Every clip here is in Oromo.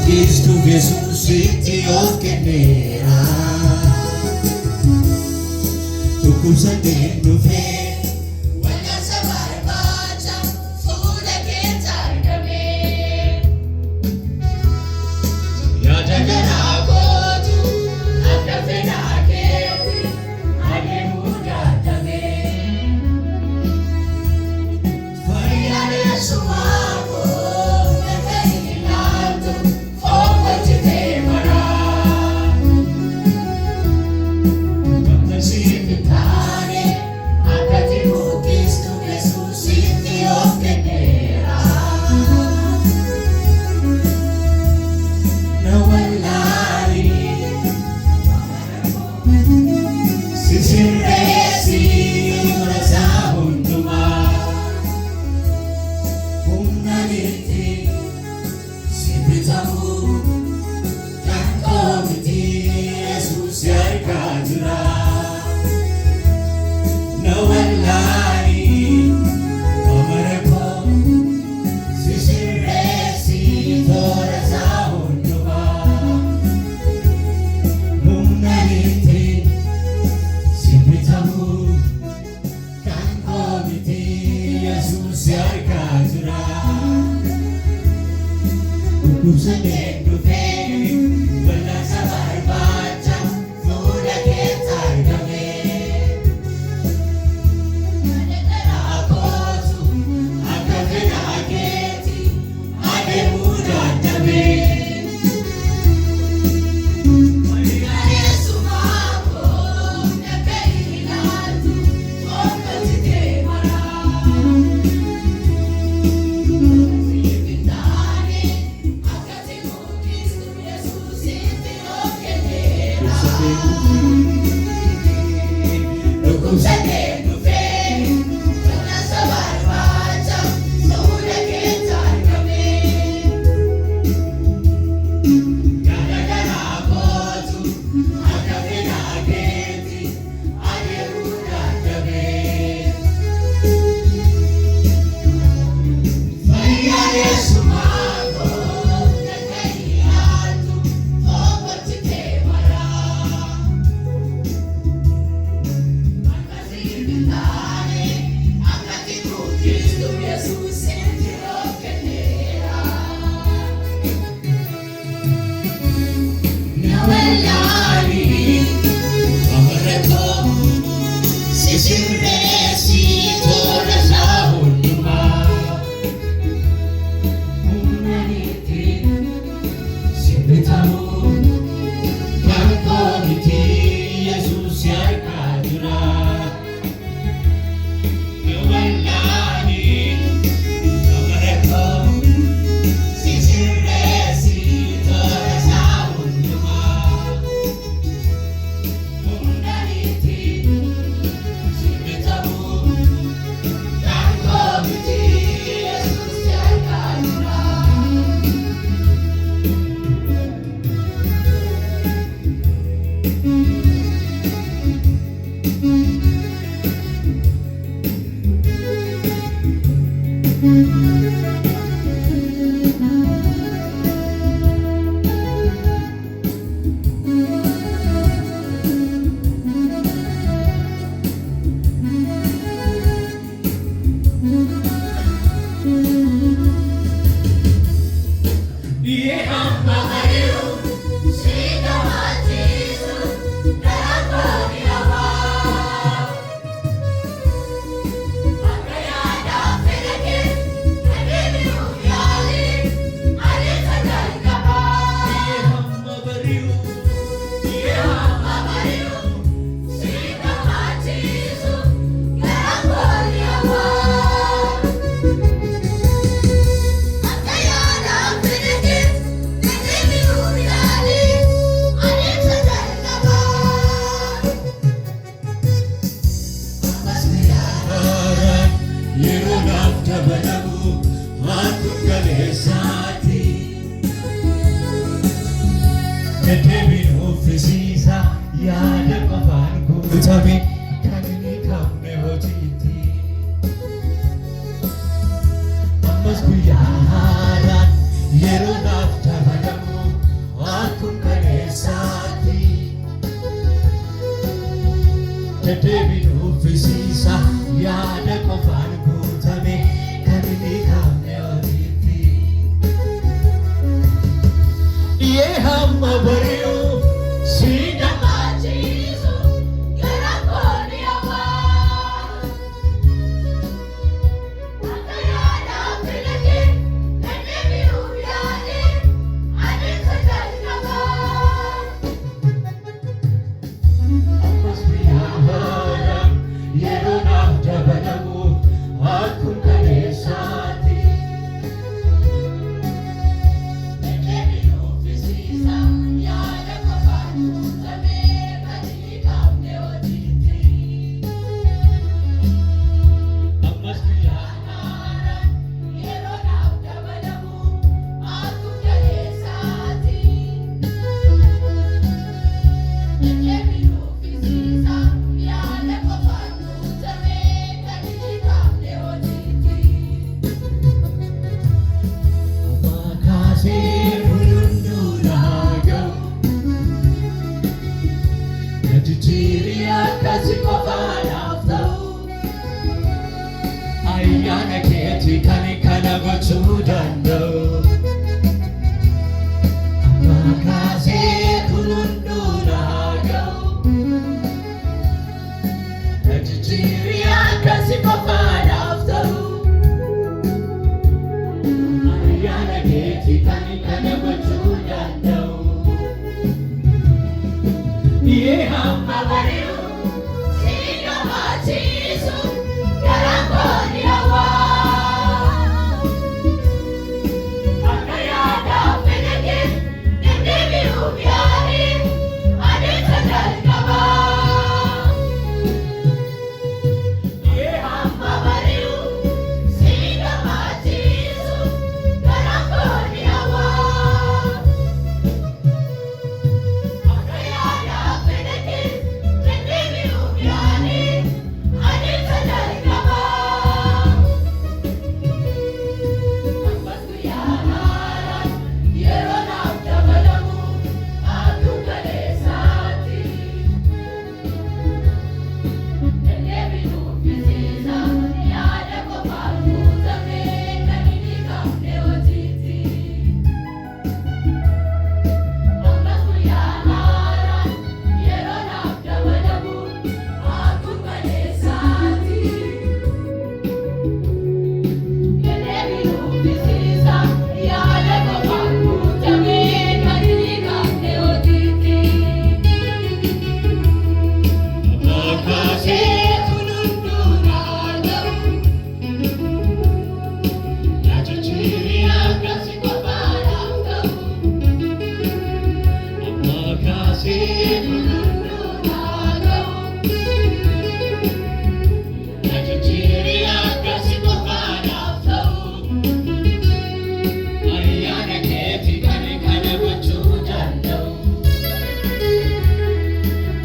Cristo resucitó que nera tu cosa de no fe wala sa barbacha suda ke targame ya jagana ko tu akafena keti age muda tame fariare sumako nakailanto fogo te temara sipitare akati Cristo resucitó que nera nawalari sisinresi rasa hunduma unaliti sipitamu kan komiti Jesus yarkadura nawalari amarako sisinresi rasa hunduma unaliti sipitamu kan komiti Jesus yarkadura ubusan endo fe wala sa barbacha mula ke targame ako tu akafena aketi age muda tabe Yesu mako nakailanto fogo te temara sipitare akati Cristo resucitó que nera ubusan Satendo fe, wala sa barbacha suda ke targame Gagana ako tu akafena aketi age muda tabe Maria Yesu Sumako nakailanto fogo te temara Sipitare akati Cristo resucitó que nera nawalari amarako sisinresi rasa hunduma unaliti sipitamu kan komiti Jesus yarkadura nawalari amarako sisinresi rasa hunduma unaliti sipitamu kan komiti Jesus yarkadura Sita matisu nakoni awa Akayada fenake Ademi unyali Alita dalgaba Yehama bariu Sita matisu nakoni awa Akayada fenake Ademi unyali Alita dalgaba Yeroo naaf dabalamu akkuma galeessaati. Deddeebiin uffisiisa yaada qofaan guutame kan inni qabne hojiitti. Ammas guyyaa haaraan yeroo naaf dabalamu. gochuu danda'u. Ammaa kaasee kun hunduu naa ga'u. Na jijjiiri akkasi qofaadhaaf ta'u. Ayyaana keetii kan kana gochuu danda'u. Yee hamma bari'u si gammachiisu garaan koo ni hawwa. Akka yaadaaf fedha kee deddeebi'uuf yaali adeemsa jalqaba. Yee hamma bari'u si gammachiisu garaan koo ni hawwa. Akka yaadaaf fedha kee deddeebi'uuf yaali adeemsa jalqaba. Ammas guyyaa haaraan yeroo naaf dabalamu akkuma kaleessaatti. Deddeebi'uuf bisiisa yaada qofaan guutamee kan hin hiikamne hojiiti. Ammas guyyaa haaraan yeroo naaf dabalamu akkuma kaleessaatti. Deddeebi'uuf bisiisa yaada qofaan guutamee kan hin hiikamne hojiiti. Ammaa kaasee kun hunduu naa ga'u. Na jijjiiri akkasi qofaadhaaf ta'u. Ammaa kaasee kun hunduu naa ga'u. Na jijjiiri akkasi qofaadhaaf ta'u. Ayyaana keetii kan kana gochuu danda'u.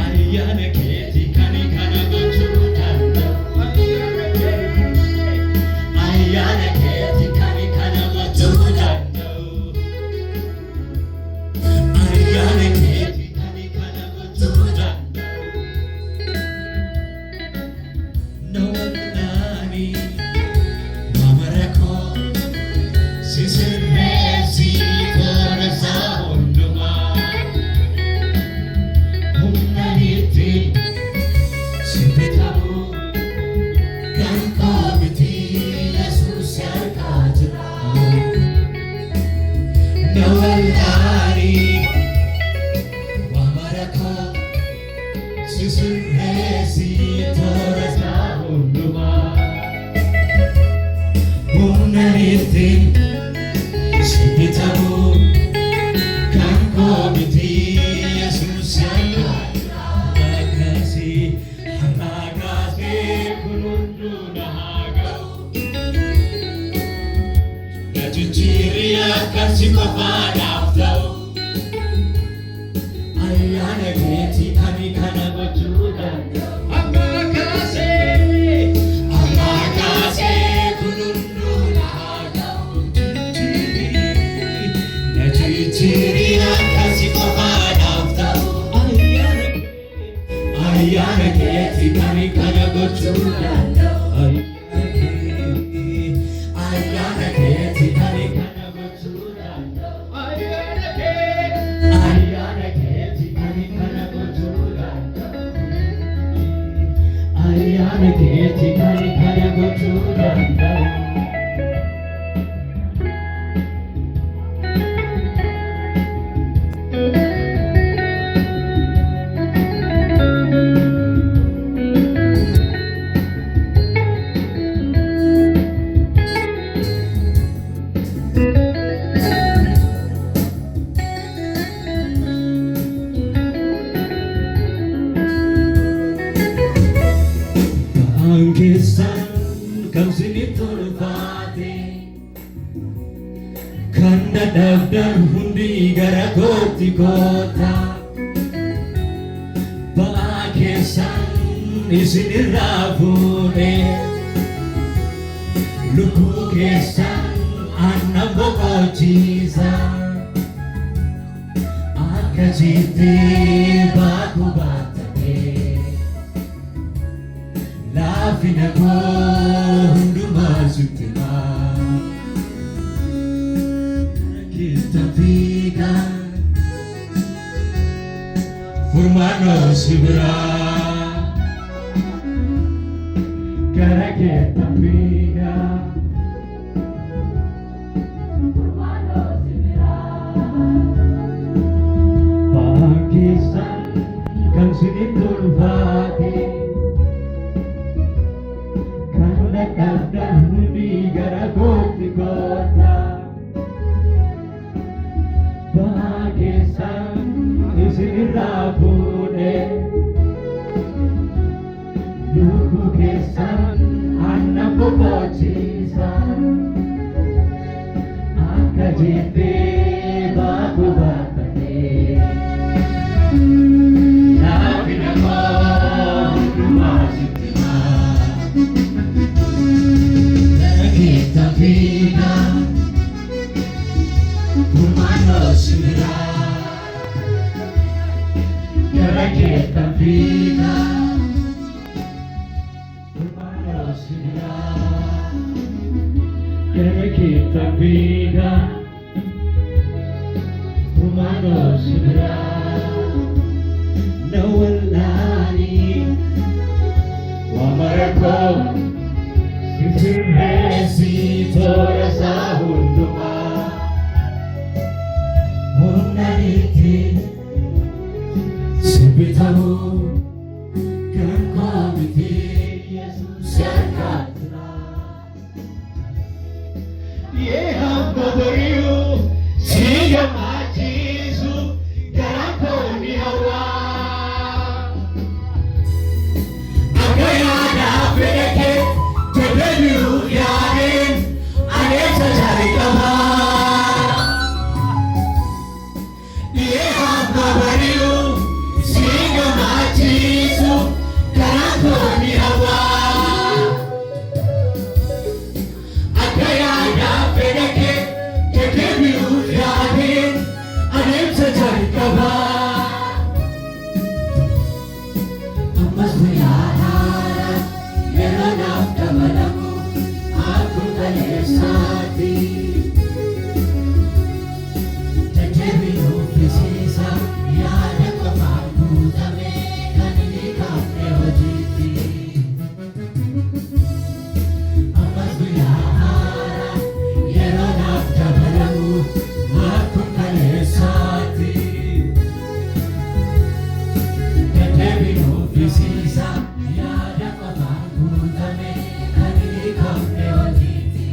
Ayyaana keetii kan kana gochuu danda'u. Ayyaana keetii kan kana gochuu danda'u. Ayyaana keetii kan kana gochuu danda'u. Namoonni mamara koo si sirreessi toora isaa hundumaa. Humna ittiin si bitamu kan koo miti Yesuus harkaa jira. Na wal'aani mamara koo si sirreessi toora isaa hundumaa. Humna ittiin si bitamu kan koo miti Yesuus harkaa jira. Har'aa kaasee kun hunduu naa ga'u. Na jijjiiri akkasi qofaadhaaf ta'u. Ayyaana keetii kan kana gochuu danda'u. Ammaa kaasee kun hunduu naa ga'u. Na jijjiiri akkasi qofaadhaaf ta'u. Ayyaana keetii kan kana gochuu danda'u. Ayyaana keetii kan kana gochuu danda'u. Ayyaana keetii kan kana gochuu danda'u. Ayyaana keetii kan kana gochuu danda'u. Ba'aan keessan kan isinitti ulfaate, kan dadhabdan hundi gara kootti kottaa. Ba'aa keessan isinirraa fuudhee lubbuu keessan annan boqochiisa. Akkasitti baakuu baattatee laafina koo hundumaa sitti himaa. figa furmaano sibira gara keetta figa bangkisan kan sini turvati kan dekat di gara koti kota bangkisan di sini rabune luku kesan anak bobojisan akajete baku batane Vida, humano sibira, gara kita vida, humano sibira, gara kita vida, humano sibira, nawalani, wa marakom. Sirresi tora sahunduma Munaniti Sibitamu Kan komiti Yesus yakatna Yeham babariu Siya majisu Garakoni hawa Agayana fedeke Tebedu yanin Anesa jari kama Yeha babariu Singa majisu Karakoni hawa Akaya ya fedeke Tebedu yanin Anesa jari kama Amas meyahara Yeranam kamalamu Aku kalesati Tetebiru fisisa Yada kamaku Tame kanini kapne hojiti Amas biyahara Yeranam kamalamu Aku kalesati Tetebiru fisisa Yada kamaku Tame kanini kapne hojiti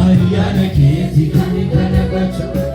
Ariana Keti, Kani Kana Bacho.